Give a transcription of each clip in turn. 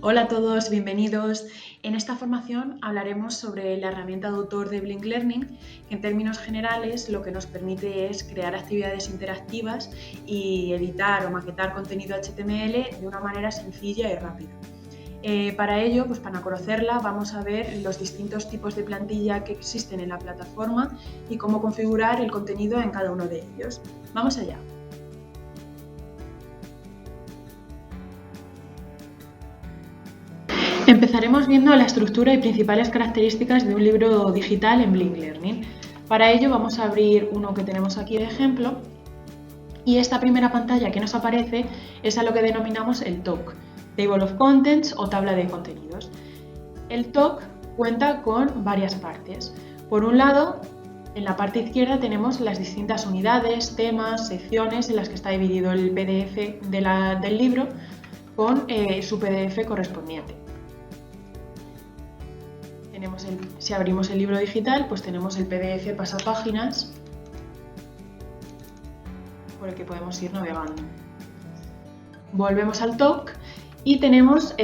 Hola a todos, bienvenidos. En esta formación hablaremos sobre la herramienta de autor de Blink Learning, que en términos generales lo que nos permite es crear actividades interactivas y editar o maquetar contenido HTML de una manera sencilla y rápida. Para ello, para conocerla, vamos a ver los distintos tipos de plantilla que existen en la plataforma y cómo configurar el contenido en cada uno de ellos. Vamos allá. Empezaremos viendo la estructura y principales características de un libro digital en Blink Learning. Para ello vamos a abrir uno que tenemos aquí de ejemplo y esta primera pantalla que nos aparece es a lo que denominamos el TOC, Table of Contents o tabla de contenidos. El TOC cuenta con varias partes. Por un lado, en la parte izquierda tenemos las distintas unidades, temas, secciones en las que está dividido el PDF del libro con su PDF correspondiente. Si abrimos el libro digital, pues tenemos el PDF pasapáginas por el que podemos ir navegando. Volvemos al TOC y tenemos,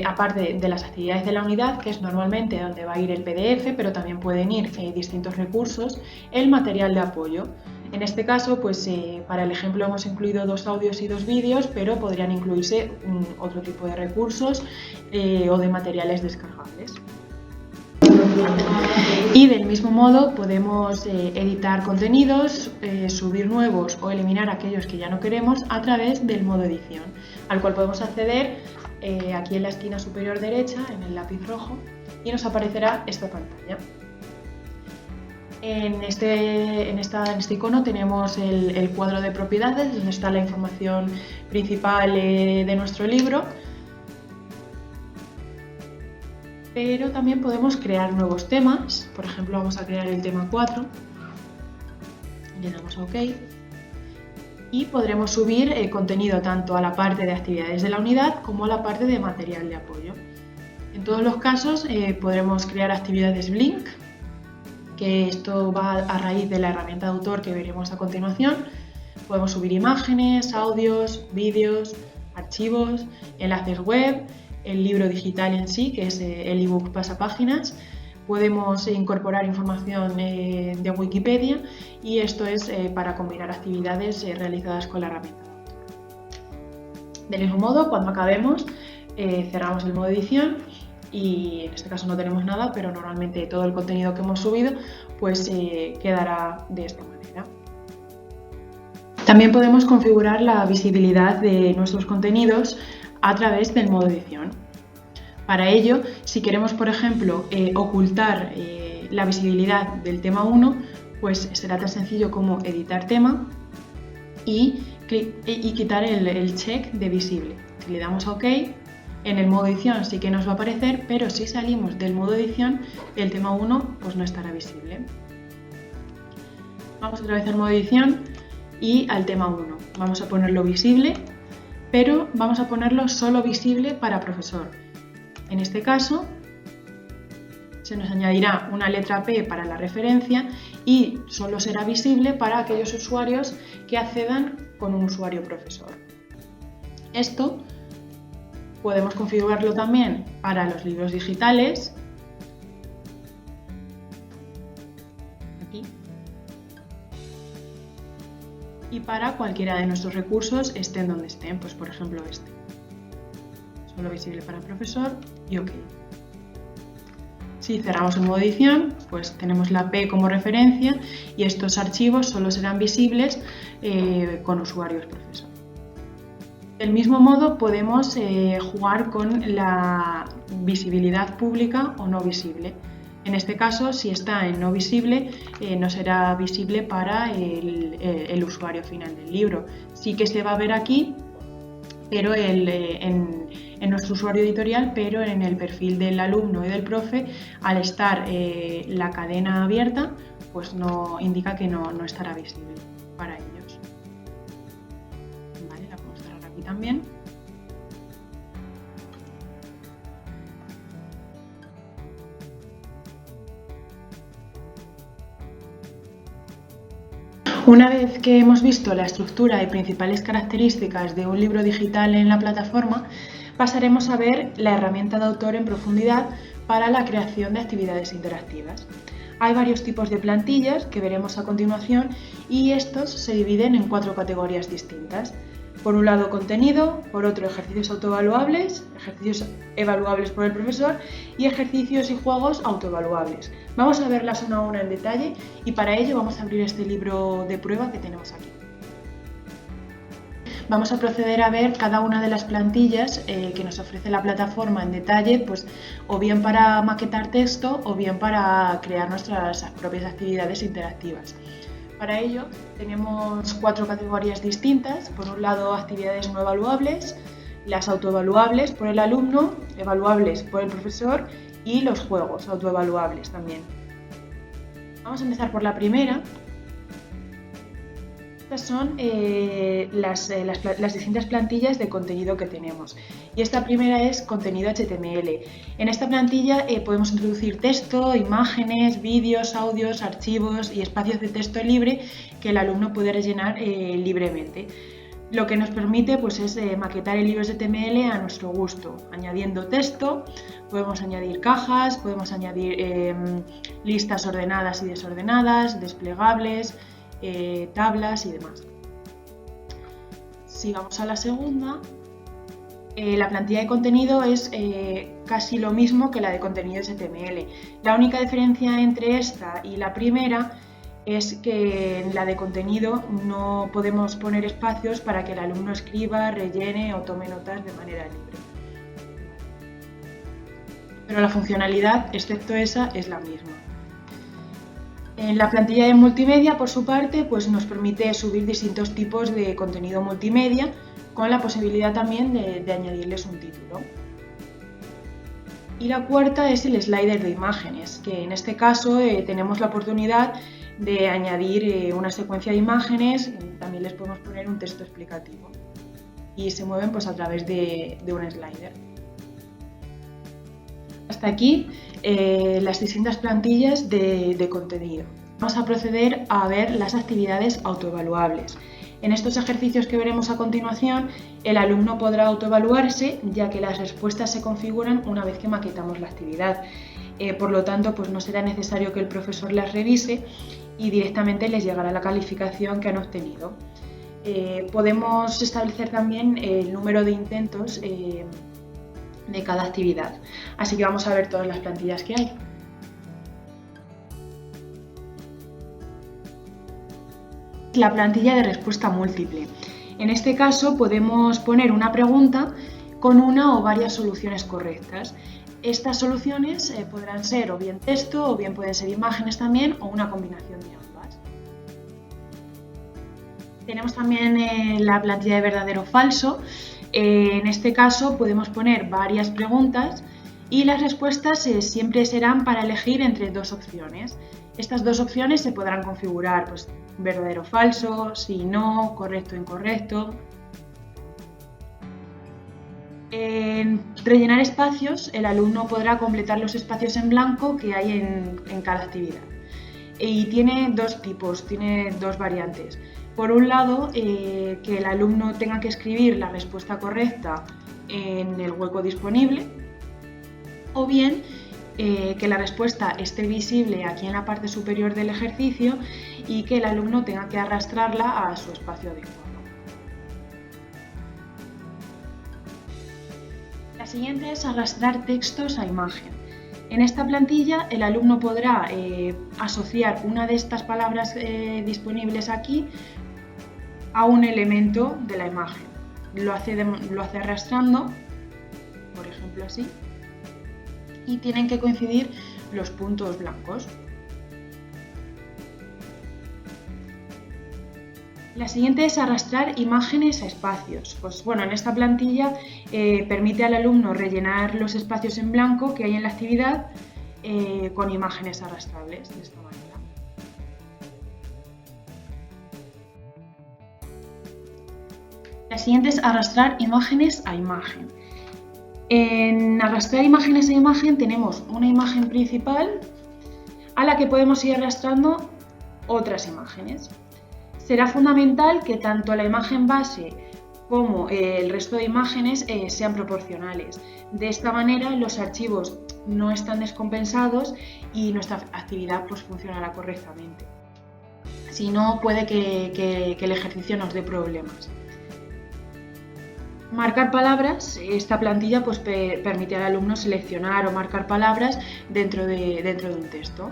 aparte de las actividades de la unidad, que es normalmente donde va a ir el PDF, pero también pueden ir distintos recursos, el material de apoyo. En este caso, para el ejemplo hemos incluido 2 audios y 2 vídeos, pero podrían incluirse otro tipo de recursos o de materiales descargables. Y del mismo modo podemos editar contenidos, subir nuevos o eliminar aquellos que ya no queremos a través del modo edición, al cual podemos acceder aquí en la esquina superior derecha, en el lápiz rojo, y nos aparecerá esta pantalla. En este icono tenemos el cuadro de propiedades, donde está la información principal de nuestro libro. Pero también podemos crear nuevos temas. Por ejemplo, vamos a crear el tema 4. Le damos a OK. Y podremos subir contenido tanto a la parte de actividades de la unidad como a la parte de material de apoyo. En todos los casos podremos crear actividades Blink, que esto va a raíz de la herramienta de autor que veremos a continuación. Podemos subir imágenes, audios, vídeos, archivos, enlaces web, el libro digital en sí, que es el ebook pasapáginas. Podemos incorporar información de Wikipedia y esto es para combinar actividades realizadas con la herramienta. Del mismo modo, cuando acabemos, cerramos el modo edición y en este caso no tenemos nada, pero normalmente todo el contenido que hemos subido quedará de esta manera. También podemos configurar la visibilidad de nuestros contenidos a través del modo edición. Para ello, si queremos, por ejemplo, ocultar la visibilidad del tema 1, pues será tan sencillo como editar tema y quitar el check de visible. Si le damos a OK, en el modo edición sí que nos va a aparecer, pero si salimos del modo edición, el tema 1 pues no estará visible. Vamos otra vez al modo edición y al tema 1. Vamos a ponerlo visible, pero vamos a ponerlo solo visible para profesor. En este caso, se nos añadirá una letra P para la referencia y solo será visible para aquellos usuarios que accedan con un usuario profesor. Esto podemos configurarlo también para los libros digitales. Aquí. Y para cualquiera de nuestros recursos, estén donde estén, pues por ejemplo este. Solo visible para profesor y OK. Si cerramos el modo edición, pues tenemos la P como referencia y estos archivos solo serán visibles con usuarios profesor. Del mismo modo podemos jugar con la visibilidad pública o no visible. En este caso, si está en no visible, no será visible para el usuario final del libro. Sí que se va a ver aquí, pero en nuestro usuario editorial, pero en el perfil del alumno y del profe, al estar la cadena abierta, pues no indica que no estará visible para ellos. Vale, la podemos cerrar aquí también. Una vez que hemos visto la estructura y principales características de un libro digital en la plataforma, pasaremos a ver la herramienta de autor en profundidad para la creación de actividades interactivas. Hay varios tipos de plantillas que veremos a continuación y estos se dividen en 4 categorías distintas. Por un lado contenido, por otro ejercicios autoevaluables, ejercicios evaluables por el profesor y ejercicios y juegos autoevaluables. Vamos a verlas una a una en detalle y para ello vamos a abrir este libro de prueba que tenemos aquí. Vamos a proceder a ver cada una de las plantillas que nos ofrece la plataforma en detalle, pues o bien para maquetar texto o bien para crear nuestras propias actividades interactivas. Para ello tenemos 4 categorías distintas. Por un lado, actividades no evaluables, las autoevaluables por el alumno, evaluables por el profesor y los juegos autoevaluables también. Vamos a empezar por la primera. Estas son las distintas plantillas de contenido que tenemos. Y esta primera es contenido HTML. En esta plantilla podemos introducir texto, imágenes, vídeos, audios, archivos y espacios de texto libre que el alumno puede rellenar libremente. Lo que nos permite pues, es maquetar el libro HTML a nuestro gusto, añadiendo texto, podemos añadir cajas, podemos añadir listas ordenadas y desordenadas, desplegables, tablas y demás. Si vamos a la segunda, la plantilla de contenido es casi lo mismo que la de contenido HTML. La única diferencia entre esta y la primera es que en la de contenido no podemos poner espacios para que el alumno escriba, rellene o tome notas de manera libre. Pero la funcionalidad, excepto esa, es la misma. En la plantilla de multimedia, por su parte, pues nos permite subir distintos tipos de contenido multimedia con la posibilidad también de añadirles un título. Y la cuarta es el slider de imágenes, que en este caso tenemos la oportunidad de añadir una secuencia de imágenes, también les podemos poner un texto explicativo y se mueven pues, a través de un slider. Hasta aquí las distintas plantillas de contenido. Vamos a proceder a ver las actividades autoevaluables. En estos ejercicios que veremos a continuación, el alumno podrá autoevaluarse, ya que las respuestas se configuran una vez que maquetamos la actividad. Por lo tanto, pues no será necesario que el profesor las revise y directamente les llegará la calificación que han obtenido. Podemos establecer también el número de intentos de cada actividad. Así que vamos a ver todas las plantillas que hay. La plantilla de respuesta múltiple. En este caso podemos poner una pregunta con una o varias soluciones correctas. Estas soluciones podrán ser o bien texto o bien pueden ser imágenes también o una combinación de ambas. Tenemos también la plantilla de verdadero o falso. En este caso podemos poner varias preguntas y las respuestas siempre serán para elegir entre 2 opciones. Estas 2 opciones se podrán configurar pues, verdadero o falso, sí, no, correcto o incorrecto. En rellenar espacios, el alumno podrá completar los espacios en blanco que hay en cada actividad. Y tiene 2 tipos, tiene 2 variantes. Por un lado, que el alumno tenga que escribir la respuesta correcta en el hueco disponible, o bien que la respuesta esté visible aquí en la parte superior del ejercicio y que el alumno tenga que arrastrarla a su espacio adecuado. La siguiente es arrastrar textos a imagen. En esta plantilla el alumno podrá asociar una de estas palabras disponibles aquí a un elemento de la imagen. Lo hace arrastrando, por ejemplo así, y tienen que coincidir los puntos blancos. La siguiente es arrastrar imágenes a espacios. Pues bueno, en esta plantilla permite al alumno rellenar los espacios en blanco que hay en la actividad con imágenes arrastrables de esta manera. La siguiente es arrastrar imágenes a imagen. En arrastrar imágenes a imagen tenemos una imagen principal a la que podemos ir arrastrando otras imágenes. Será fundamental que tanto la imagen base como el resto de imágenes sean proporcionales. De esta manera los archivos no están descompensados y nuestra actividad pues funcionará correctamente. Si no, puede que el ejercicio nos dé problemas. Marcar palabras, esta plantilla pues, permite al alumno seleccionar o marcar palabras dentro de un texto.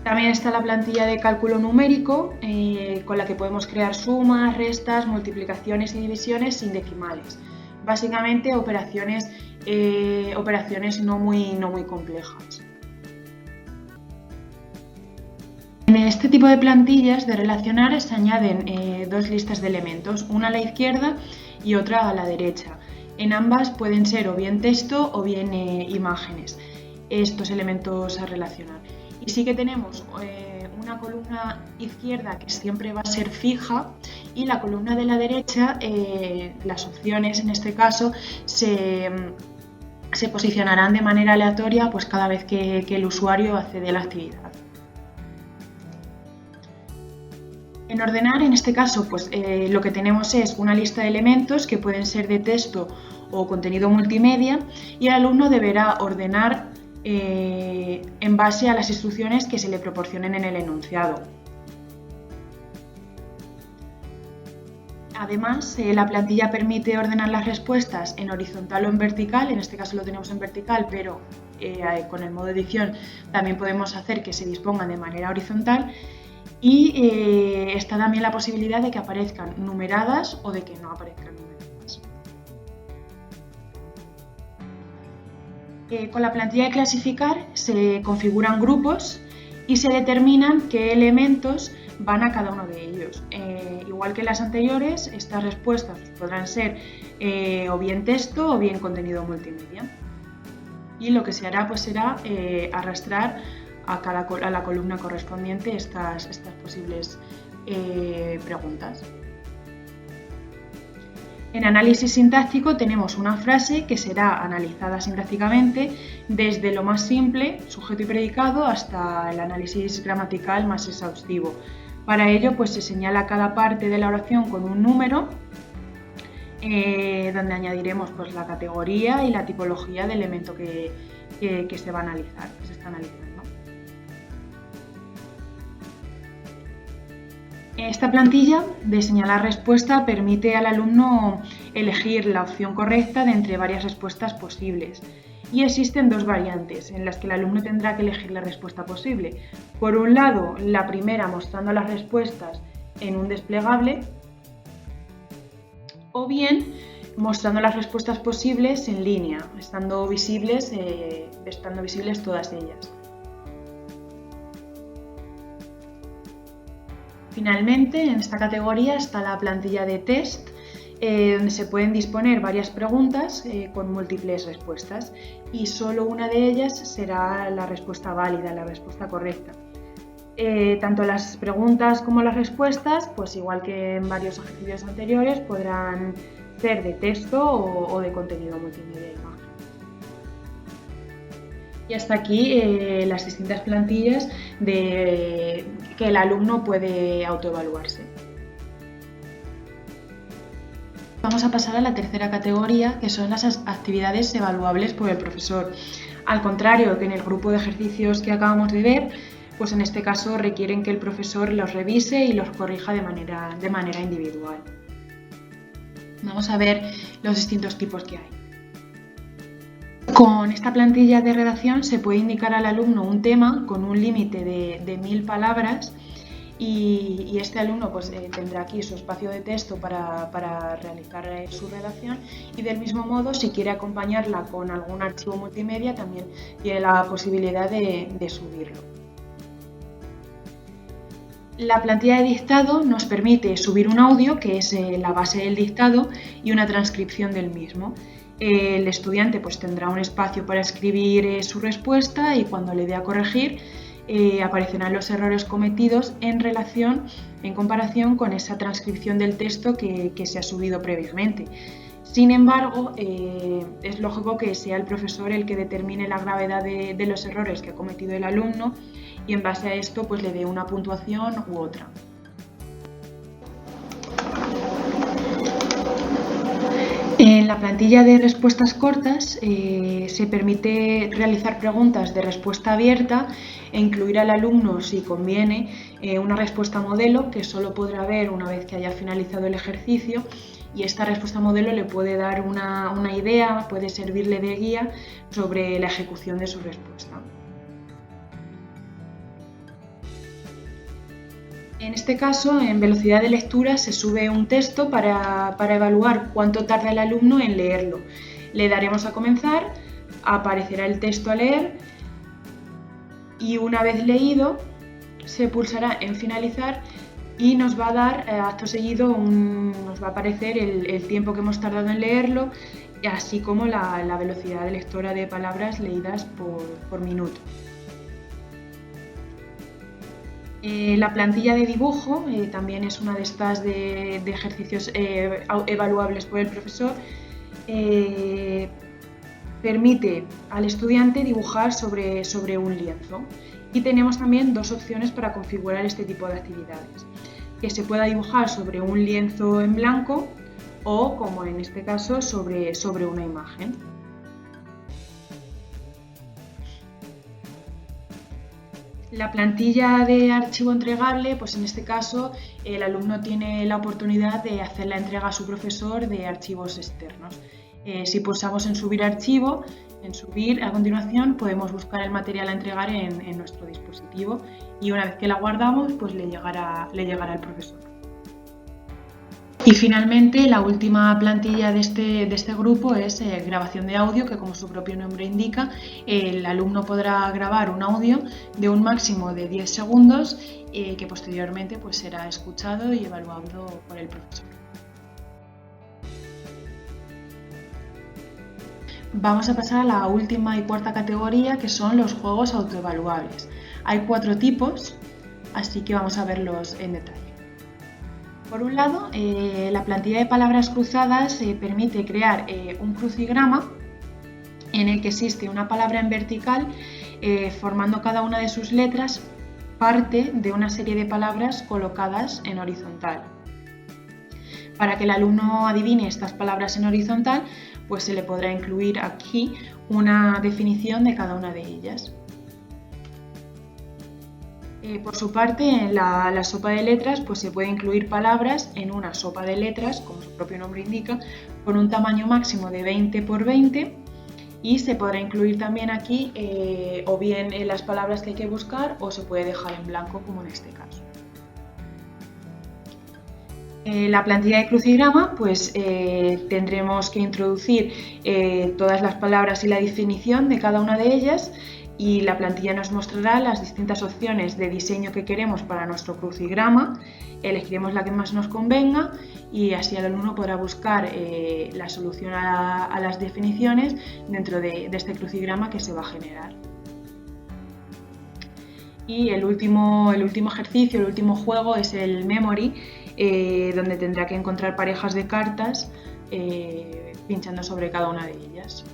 También está la plantilla de cálculo numérico, con la que podemos crear sumas, restas, multiplicaciones y divisiones sin decimales. Básicamente operaciones no muy complejas. En este tipo de plantillas de relacionar se añaden dos listas de elementos, una a la izquierda y otra a la derecha. En ambas pueden ser o bien texto o bien imágenes, estos elementos a relacionar. Y sí que tenemos una columna izquierda que siempre va a ser fija y la columna de la derecha, las opciones en este caso, se posicionarán de manera aleatoria pues, cada vez que el usuario accede a la actividad. En ordenar, en este caso, pues, lo que tenemos es una lista de elementos que pueden ser de texto o contenido multimedia y el alumno deberá ordenar en base a las instrucciones que se le proporcionen en el enunciado. Además, la plantilla permite ordenar las respuestas en horizontal o en vertical, en este caso lo tenemos en vertical, pero con el modo edición también podemos hacer que se dispongan de manera horizontal y está también la posibilidad de que aparezcan numeradas o de que no aparezcan numeradas. Con la plantilla de clasificar se configuran grupos y se determinan qué elementos van a cada uno de ellos. Igual que las anteriores, estas respuestas podrán ser o bien texto o bien contenido multimedia. Y lo que se hará pues será arrastrar a la columna correspondiente estas posibles preguntas. En análisis sintáctico tenemos una frase que será analizada sintácticamente desde lo más simple, sujeto y predicado, hasta el análisis gramatical más exhaustivo. Para ello pues, se señala cada parte de la oración con un número, donde añadiremos pues, la categoría y la tipología del elemento que se va a analizar, que se está analizando. Esta plantilla de señalar respuesta permite al alumno elegir la opción correcta de entre varias respuestas posibles. Y existen dos variantes en las que el alumno tendrá que elegir la respuesta posible. Por un lado, la primera mostrando las respuestas en un desplegable, o bien mostrando las respuestas posibles en línea, estando visibles todas ellas. Finalmente, en esta categoría está la plantilla de test, donde se pueden disponer varias preguntas con múltiples respuestas y solo una de ellas será la respuesta válida, la respuesta correcta. Tanto las preguntas como las respuestas, pues igual que en varios ejercicios anteriores, podrán ser de texto o de contenido multimedia e imagen. Y hasta aquí las distintas plantillas que el alumno puede autoevaluarse. Vamos a pasar a la tercera categoría, que son las actividades evaluables por el profesor. Al contrario que en el grupo de ejercicios que acabamos de ver, pues en este caso requieren que el profesor los revise y los corrija de manera individual. Vamos a ver los distintos tipos que hay. Con esta plantilla de redacción se puede indicar al alumno un tema con un límite de 1000 palabras y este alumno pues, tendrá aquí su espacio de texto para realizar su redacción y del mismo modo, si quiere acompañarla con algún archivo multimedia, también tiene la posibilidad de subirlo. La plantilla de dictado nos permite subir un audio, que es la base del dictado, y una transcripción del mismo. El estudiante pues, tendrá un espacio para escribir su respuesta y cuando le dé a corregir aparecerán los errores cometidos en comparación con esa transcripción del texto que se ha subido previamente. Sin embargo, es lógico que sea el profesor el que determine la gravedad de los errores que ha cometido el alumno y en base a esto pues le dé una puntuación u otra. En la plantilla de respuestas cortas se permite realizar preguntas de respuesta abierta e incluir al alumno, si conviene, una respuesta modelo que solo podrá ver una vez que haya finalizado el ejercicio, y esta respuesta modelo le puede dar una idea, puede servirle de guía sobre la ejecución de su respuesta. En este caso, en velocidad de lectura se sube un texto para evaluar cuánto tarda el alumno en leerlo. Le daremos a comenzar, aparecerá el texto a leer y una vez leído se pulsará en finalizar y nos va a dar acto seguido, nos va a aparecer el tiempo que hemos tardado en leerlo, así como la velocidad de lectura de palabras leídas por minuto. La plantilla de dibujo también es una de estas de ejercicios evaluables por el profesor. Permite al estudiante dibujar sobre un lienzo, y tenemos también dos opciones para configurar este tipo de actividades: que se pueda dibujar sobre un lienzo en blanco o, como en este caso, sobre una imagen. La plantilla de archivo entregable, pues en este caso el alumno tiene la oportunidad de hacer la entrega a su profesor de archivos externos. Si pulsamos en subir archivo, en subir, a continuación podemos buscar el material a entregar en nuestro dispositivo, y una vez que la guardamos, pues le llegará al profesor. Y finalmente, la última plantilla de este grupo es grabación de audio, que como su propio nombre indica, el alumno podrá grabar un audio de un máximo de 10 segundos que posteriormente pues, será escuchado y evaluado por el profesor. Vamos a pasar a la última y cuarta categoría, que son los juegos autoevaluables. Hay 4 tipos, así que vamos a verlos en detalle. Por un lado, la plantilla de palabras cruzadas permite crear un crucigrama en el que existe una palabra en vertical formando cada una de sus letras parte de una serie de palabras colocadas en horizontal. Para que el alumno adivine estas palabras en horizontal, pues se le podrá incluir aquí una definición de cada una de ellas. Por su parte, en la sopa de letras pues se puede incluir palabras en una sopa de letras, como su propio nombre indica, con un tamaño máximo de 20 por 20, y se podrá incluir también aquí o bien las palabras que hay que buscar, o se puede dejar en blanco, como en este caso. La plantilla de crucigrama, pues tendremos que introducir todas las palabras y la definición de cada una de ellas, y la plantilla nos mostrará las distintas opciones de diseño que queremos para nuestro crucigrama. Elegiremos la que más nos convenga y así el alumno podrá buscar la solución a las definiciones dentro de este crucigrama que se va a generar. Y el último ejercicio, el último juego es el Memory, donde tendrá que encontrar parejas de cartas pinchando sobre cada una de ellas.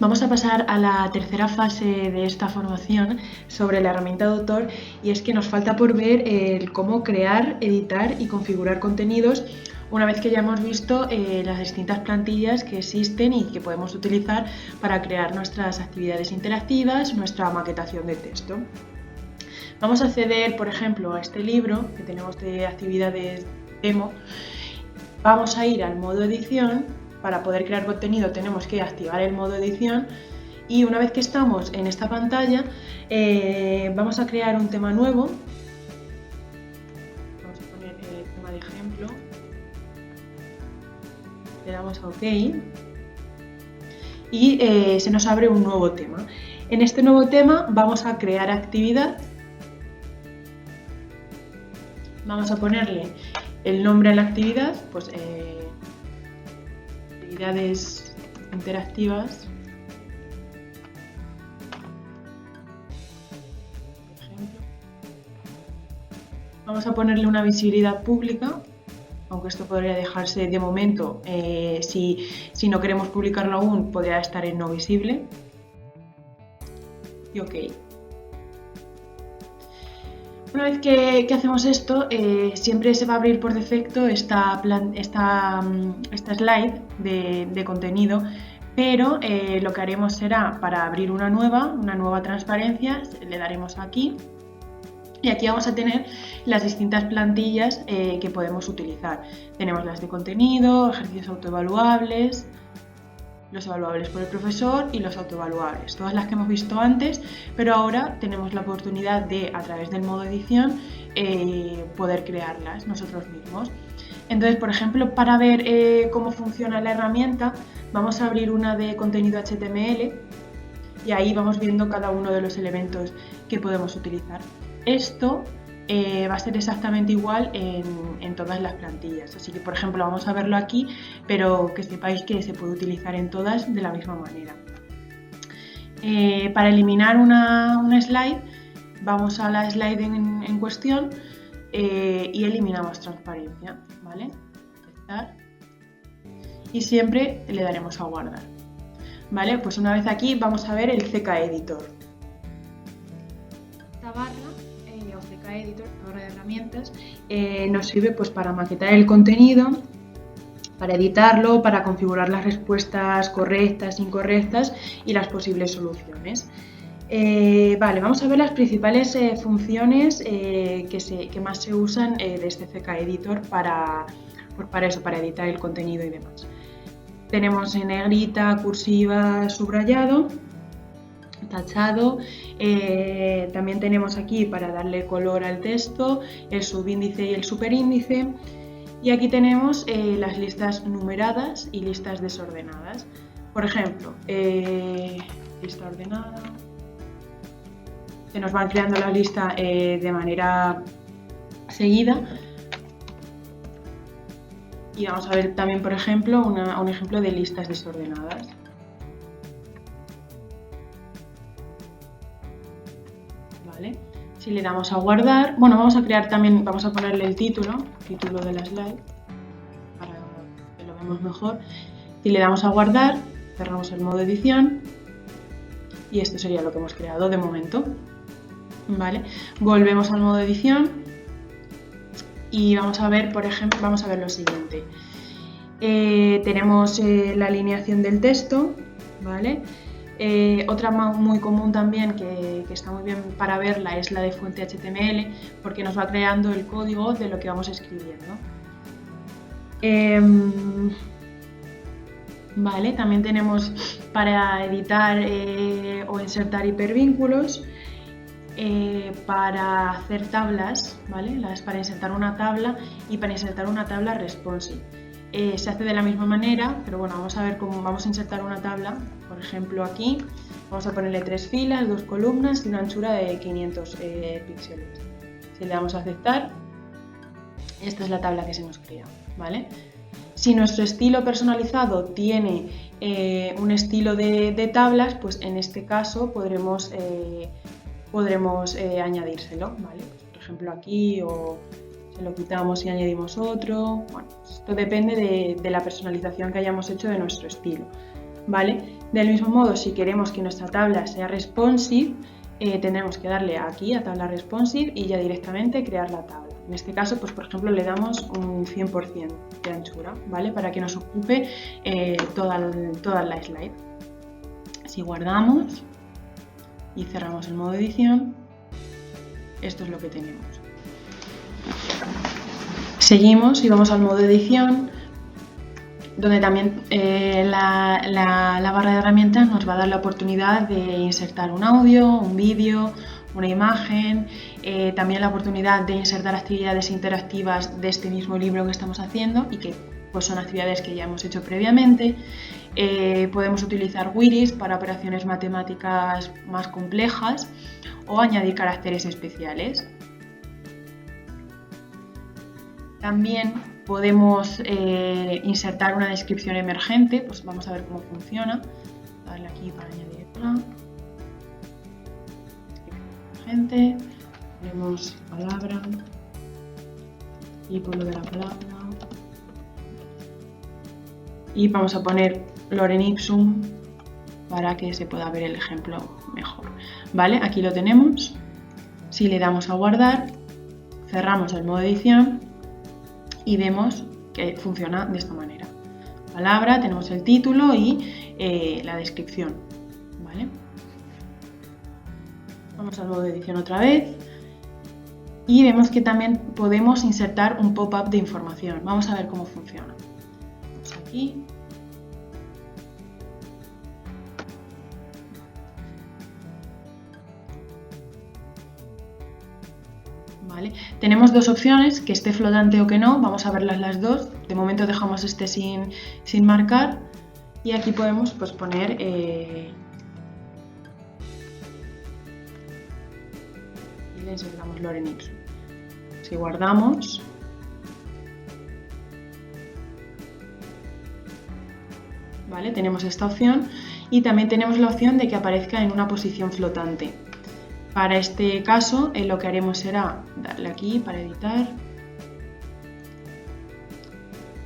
Vamos a pasar a la tercera fase de esta formación sobre la herramienta de autor, y es que nos falta por ver cómo crear, editar y configurar contenidos una vez que ya hemos visto las distintas plantillas que existen y que podemos utilizar para crear nuestras actividades interactivas, nuestra maquetación de texto. Vamos a acceder, por ejemplo, a este libro que tenemos de actividades demo. Vamos a ir al modo edición. Para poder crear contenido tenemos que activar el modo edición, y una vez que estamos en esta pantalla vamos a crear un tema nuevo. Vamos a poner el tema de ejemplo, le damos a OK y se nos abre un nuevo tema. En este nuevo tema vamos a crear actividad, vamos a ponerle el nombre a la actividad, pues actividades interactivas, Vamos a ponerle una visibilidad pública, aunque esto podría dejarse de momento, si no queremos publicarlo aún, podría estar en no visible. Y OK. Una vez que hacemos esto, siempre se va a abrir por defecto esta slide de contenido, pero lo que haremos será, para abrir una nueva transparencia, le daremos aquí. Y aquí vamos a tener las distintas plantillas que podemos utilizar. Tenemos las de contenido, ejercicios autoevaluables, los evaluables por el profesor y los autoevaluables, todas las que hemos visto antes, pero ahora tenemos la oportunidad de, a través del modo edición, poder crearlas nosotros mismos. Entonces, por ejemplo, para ver cómo funciona la herramienta, vamos a abrir una de contenido HTML y ahí vamos viendo cada uno de los elementos que podemos utilizar. Esto va a ser exactamente igual en todas las plantillas, así que por ejemplo vamos a verlo aquí, pero que sepáis que se puede utilizar en todas de la misma manera. Para eliminar una slide, vamos a la slide en cuestión y eliminamos transparencia, ¿vale? Aceptar. Y siempre le daremos a guardar. ¿Vale? Pues una vez aquí vamos a ver el CK Editor. Esta barra o CK Editor, barra de herramientas, nos sirve pues para maquetar el contenido, para editarlo, para configurar las respuestas correctas, incorrectas y las posibles soluciones. Vale, vamos a ver las principales funciones que más se usan de este CK Editor para editar el contenido y demás. Tenemos en negrita, cursiva, subrayado, tachado. También tenemos aquí para darle color al texto, el subíndice y el superíndice. Y aquí tenemos las listas numeradas y listas desordenadas. Por ejemplo, lista ordenada. Se nos van creando la lista de manera seguida. Y vamos a ver también, por ejemplo, un ejemplo de listas desordenadas. ¿Vale? Si le damos a guardar, bueno, vamos a ponerle el título de la slide, para que lo veamos mejor. Si le damos a guardar, cerramos el modo edición y esto sería lo que hemos creado de momento. ¿Vale? Volvemos al modo edición. Y vamos a ver, por ejemplo, lo siguiente. Tenemos la alineación del texto, ¿vale? Otra muy común también que está muy bien para verla es la de fuente HTML, porque nos va creando el código de lo que vamos escribiendo. Vale, también tenemos para editar o insertar hipervínculos. Para hacer tablas, ¿vale? Para insertar una tabla y para insertar una tabla responsive. Se hace de la misma manera, pero bueno, vamos a ver cómo vamos a insertar una tabla. Por ejemplo, aquí vamos a ponerle 3 filas, 2 columnas y una anchura de 500 píxeles. Si le damos a aceptar, esta es la tabla que se nos crea, ¿vale? Si nuestro estilo personalizado tiene un estilo de tablas, pues en este caso podremos añadírselo, ¿vale? Por ejemplo aquí, o se lo quitamos y añadimos otro. Bueno, esto depende de la personalización que hayamos hecho de nuestro estilo, ¿vale? Del mismo modo, si queremos que nuestra tabla sea responsive, tendremos que darle aquí a tabla responsive y ya directamente crear la tabla. En este caso, pues por ejemplo, le damos un 100% de anchura, ¿vale? Para que nos ocupe toda la slide. Si guardamos y cerramos el modo edición, esto es lo que tenemos. Seguimos y vamos al modo edición, donde también la barra de herramientas nos va a dar la oportunidad de insertar un audio, un vídeo, una imagen, también la oportunidad de insertar actividades interactivas de este mismo libro que estamos haciendo y que pues son actividades que ya hemos hecho previamente. Podemos utilizar queries para operaciones matemáticas más complejas o añadir caracteres especiales. También podemos insertar una descripción emergente, pues vamos a ver cómo funciona. Darle aquí para añadirla. Descripción emergente, ponemos palabra Título de la palabra. Y vamos a poner Lorem Ipsum para que se pueda ver el ejemplo mejor. ¿Vale? Aquí lo tenemos. Si le damos a guardar, cerramos el modo edición y vemos que funciona de esta manera. Palabra, tenemos el título y la descripción. ¿Vale? Vamos al modo edición otra vez y vemos que también podemos insertar un pop-up de información. Vamos a ver cómo funciona. Vamos aquí. ¿Vale? Tenemos dos opciones, que esté flotante o que no. Vamos a verlas las dos. De momento dejamos este sin marcar y aquí podemos pues, poner y le insertamos Lorem Ipsum. Si guardamos, ¿vale? Tenemos esta opción y también tenemos la opción de que aparezca en una posición flotante. Para este caso, lo que haremos será darle aquí para editar,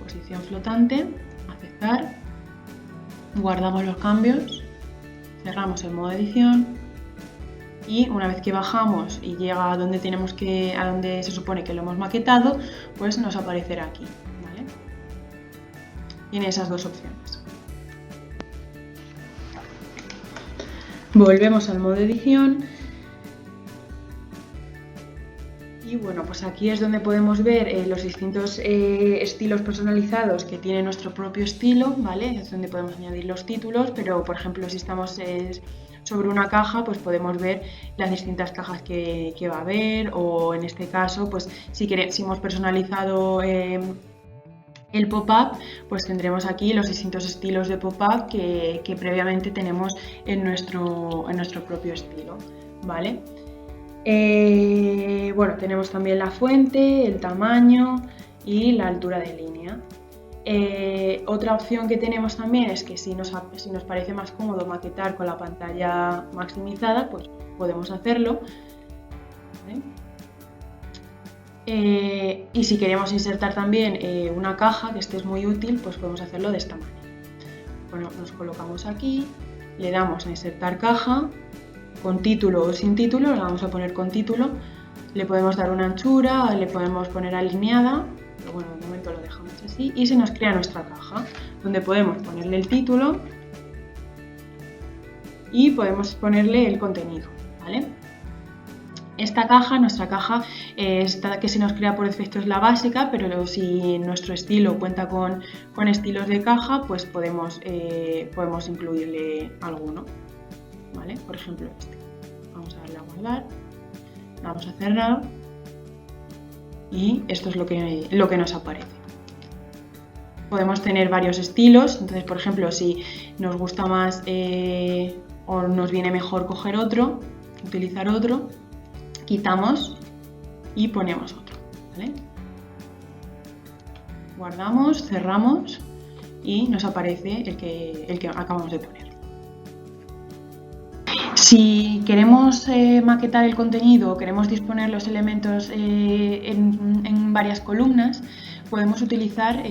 posición flotante, aceptar, guardamos los cambios, cerramos el modo edición y una vez que bajamos y llega a donde a donde se supone que lo hemos maquetado, pues nos aparecerá aquí, ¿vale? Tiene esas dos opciones. Volvemos al modo edición. Y bueno, pues aquí es donde podemos ver los distintos estilos personalizados que tiene nuestro propio estilo, ¿vale? Es donde podemos añadir los títulos, pero por ejemplo si estamos sobre una caja, pues podemos ver las distintas cajas que va a haber, o en este caso, pues si hemos personalizado el pop-up, pues tendremos aquí los distintos estilos de pop-up que previamente tenemos en nuestro propio estilo, ¿vale? Bueno, tenemos también la fuente, el tamaño y la altura de línea. Otra opción que tenemos también es que si nos parece más cómodo maquetar con la pantalla maximizada, pues podemos hacerlo. ¿Vale? Y si queremos insertar también una caja, que este es muy útil, pues podemos hacerlo de esta manera. Bueno, nos colocamos aquí, le damos a insertar caja, con título o sin título, la vamos a poner con título, le podemos dar una anchura, le podemos poner alineada, pero bueno, de momento lo dejamos así y se nos crea nuestra caja, donde podemos ponerle el título y podemos ponerle el contenido, ¿vale? Esta caja, nuestra caja, esta que se nos crea por defecto es la básica, pero si nuestro estilo cuenta con estilos de caja, pues podemos incluirle alguno, ¿vale? Por ejemplo este. Vamos a darle a guardar, vamos a cerrar y esto es lo que nos aparece. Podemos tener varios estilos, entonces por ejemplo si nos gusta más o nos viene mejor coger otro, utilizar otro, quitamos y ponemos otro, ¿vale? Guardamos, cerramos y nos aparece el que acabamos de poner. Si queremos maquetar el contenido o queremos disponer los elementos en varias columnas, podemos utilizar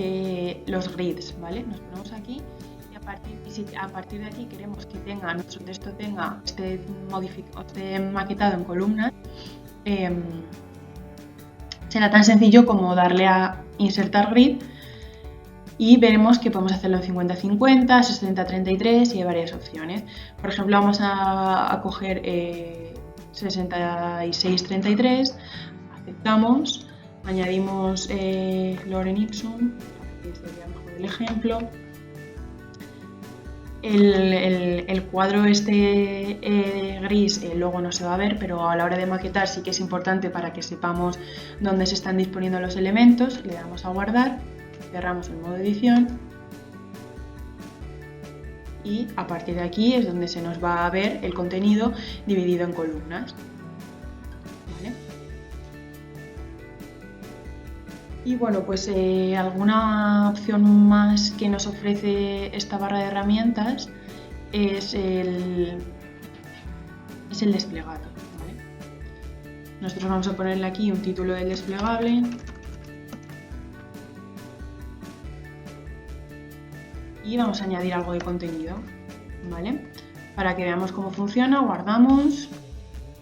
los grids, ¿vale? Nos ponemos aquí y si a partir de aquí queremos que nuestro texto esté maquetado en columnas, será tan sencillo como darle a insertar grid y veremos que podemos hacerlo en 50-50, 60-33 y hay varias opciones. Por ejemplo, vamos a coger 66-33, aceptamos, añadimos Lorem Ipsum, aquí sería mejor el ejemplo. El cuadro gris luego no se va a ver, pero a la hora de maquetar sí que es importante para que sepamos dónde se están disponiendo los elementos. Le damos a guardar, cerramos el modo edición y a partir de aquí es donde se nos va a ver el contenido dividido en columnas. ¿Vale? Y bueno, pues alguna opción más que nos ofrece esta barra de herramientas es el desplegable, ¿vale? Nosotros vamos a ponerle aquí un título del desplegable, y vamos a añadir algo de contenido, ¿vale? Para que veamos cómo funciona, guardamos,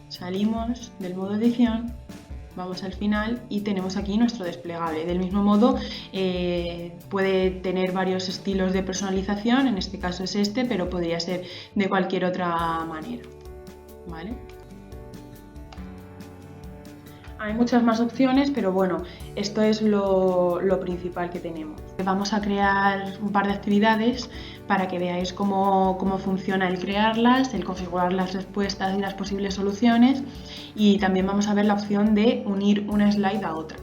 salimos del modo edición, vamos al final y tenemos aquí nuestro desplegable. Del mismo modo, puede tener varios estilos de personalización, en este caso es este, pero podría ser de cualquier otra manera, ¿vale? Hay muchas más opciones, pero bueno, esto es lo principal que tenemos. Vamos a crear un par de actividades para que veáis cómo funciona el crearlas, el configurar las respuestas y las posibles soluciones, y también vamos a ver la opción de unir una slide a otra,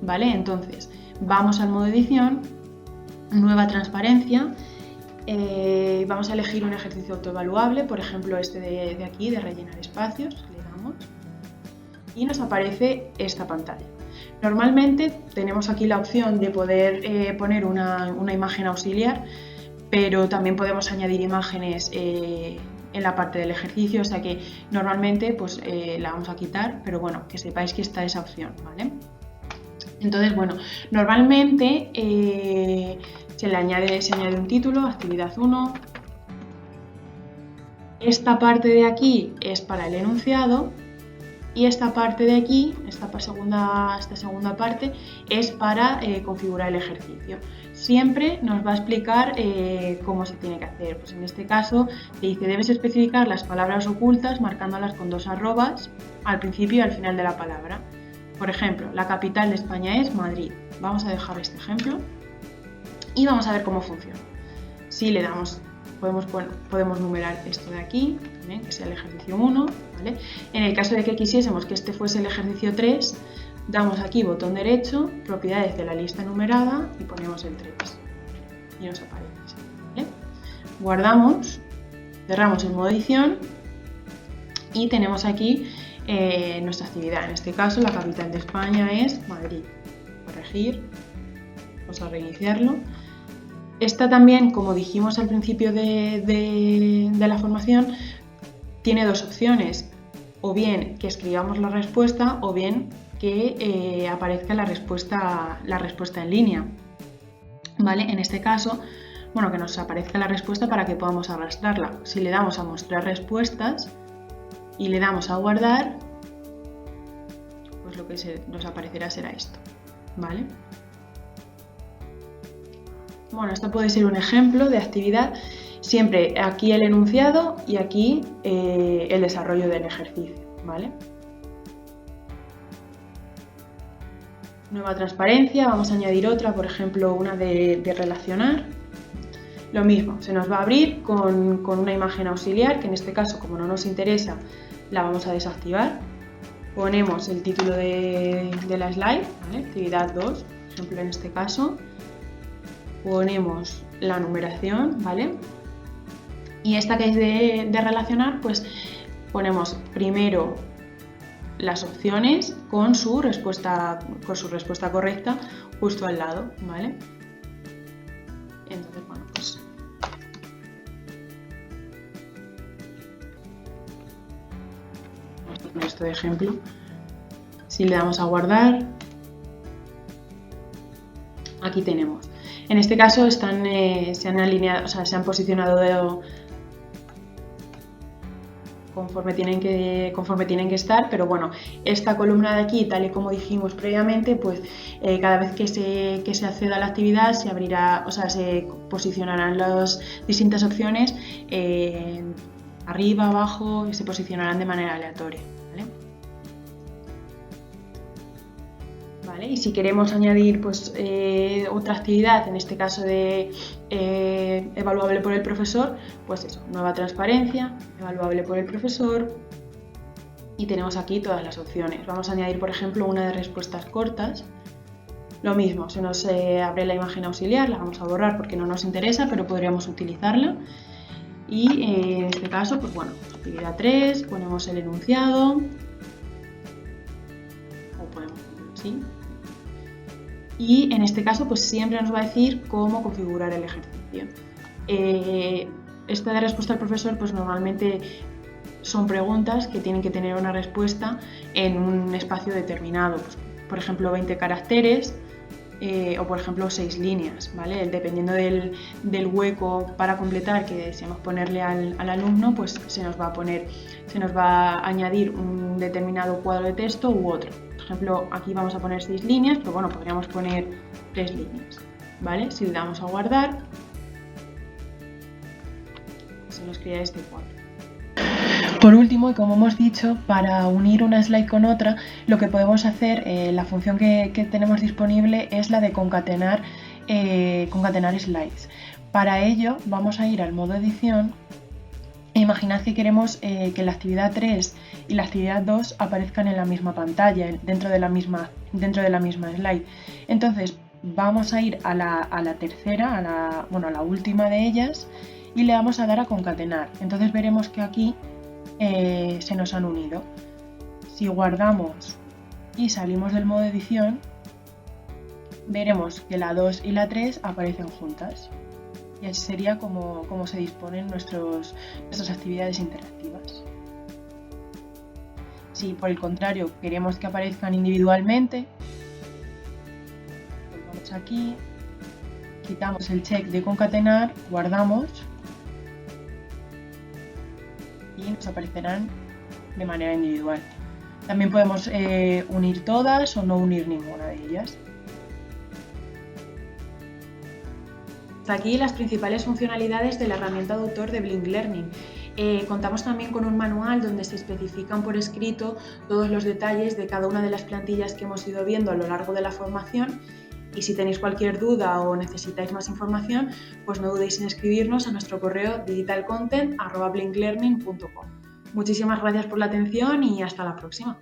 ¿vale? Entonces, vamos al modo edición, nueva transparencia, vamos a elegir un ejercicio autoevaluable, por ejemplo este de aquí, de rellenar espacios, le damos. Y nos aparece esta pantalla. Normalmente tenemos aquí la opción de poder poner una imagen auxiliar, pero también podemos añadir imágenes en la parte del ejercicio, o sea que normalmente pues la vamos a quitar, pero bueno, que sepáis que está esa opción, ¿vale? Entonces, bueno, normalmente se añade un título, actividad 1. Esta parte de aquí es para el enunciado. Y esta parte de aquí, esta segunda parte, es para configurar el ejercicio. Siempre nos va a explicar cómo se tiene que hacer. Pues en este caso te dice, debes especificar las palabras ocultas marcándolas con 2 arrobas al principio y al final de la palabra. Por ejemplo, la capital de España es Madrid. Vamos a dejar este ejemplo y vamos a ver cómo funciona. Si le damos, podemos numerar esto de aquí, también, que sea el ejercicio 1. ¿Vale? En el caso de que quisiésemos que este fuese el ejercicio 3, damos aquí botón derecho, propiedades de la lista numerada y ponemos el 3 y nos aparece así, ¿vale? Guardamos, cerramos el modo edición y tenemos aquí nuestra actividad. En este caso la capital de España es Madrid. Corregir, vamos a reiniciarlo. Esta también, como dijimos al principio de la formación, tiene 2 opciones, o bien que escribamos la respuesta o bien que aparezca la respuesta en línea, ¿vale? En este caso, bueno, que nos aparezca la respuesta para que podamos arrastrarla. Si le damos a mostrar respuestas y le damos a guardar, pues lo que nos aparecerá será esto, ¿vale? Bueno, esto puede ser un ejemplo de actividad. Siempre aquí el enunciado y aquí el desarrollo del ejercicio, ¿vale? Nueva transparencia, vamos a añadir otra, por ejemplo, una de relacionar. Lo mismo, se nos va a abrir con una imagen auxiliar, que en este caso, como no nos interesa, la vamos a desactivar. Ponemos el título de la slide, ¿vale? Actividad 2, por ejemplo, en este caso. Ponemos la numeración, ¿vale? Y esta que es de relacionar, pues ponemos primero las opciones con su respuesta correcta justo al lado, ¿vale? Entonces, bueno, pues vamos a poner esto de ejemplo. Si le damos a guardar, aquí tenemos. En este caso se han alineado, o sea, se han posicionado conforme tienen que estar, pero bueno, esta columna de aquí, tal y como dijimos previamente, pues cada vez que se acceda a la actividad se abrirá, o sea, se posicionarán las distintas opciones arriba, abajo, y se posicionarán de manera aleatoria, ¿vale? Y si queremos añadir pues, otra actividad, en este caso de evaluable por el profesor, pues eso, nueva transparencia, evaluable por el profesor, y tenemos aquí todas las opciones. Vamos a añadir, por ejemplo, una de respuestas cortas. Lo mismo, se nos abre la imagen auxiliar, la vamos a borrar porque no nos interesa, pero podríamos utilizarla. Y en este caso, pues bueno, actividad 3, ponemos el enunciado, o podemos ponerlo así. Y en este caso, pues siempre nos va a decir cómo configurar el ejercicio. Esta de respuesta al profesor, pues normalmente son preguntas que tienen que tener una respuesta en un espacio determinado. Pues, por ejemplo, 20 caracteres, o por ejemplo 6 líneas, ¿vale? Dependiendo del hueco para completar que deseamos ponerle al alumno, pues se nos va a añadir un determinado cuadro de texto u otro. Por ejemplo, aquí vamos a poner 6 líneas, pero bueno, podríamos poner 3 líneas, ¿vale? Si le damos a guardar, se nos crea este cuadro. Por último, y como hemos dicho, para unir una slide con otra, lo que podemos hacer, la función que tenemos disponible es la de concatenar slides. Para ello vamos a ir al modo edición e imaginad que queremos que la actividad 3 y la actividad 2 aparezcan en la misma pantalla, dentro de la misma slide. Entonces vamos a ir a la tercera, a la última de ellas, y le vamos a dar a concatenar. Entonces veremos que aquí se nos han unido. Si guardamos y salimos del modo edición, veremos que la 2 y la 3 aparecen juntas. Y así sería como se disponen nuestras actividades interactivas. Si por el contrario queremos que aparezcan individualmente, pues vamos aquí, quitamos el check de concatenar, guardamos y nos aparecerán de manera individual. También podemos unir todas o no unir ninguna de ellas. Hasta aquí las principales funcionalidades de la herramienta de autor de Blink Learning. Contamos también con un manual donde se especifican por escrito todos los detalles de cada una de las plantillas que hemos ido viendo a lo largo de la formación. Y si tenéis cualquier duda o necesitáis más información, pues no dudéis en escribirnos a nuestro correo digitalcontent@blinklearning.com. Muchísimas gracias por la atención y hasta la próxima.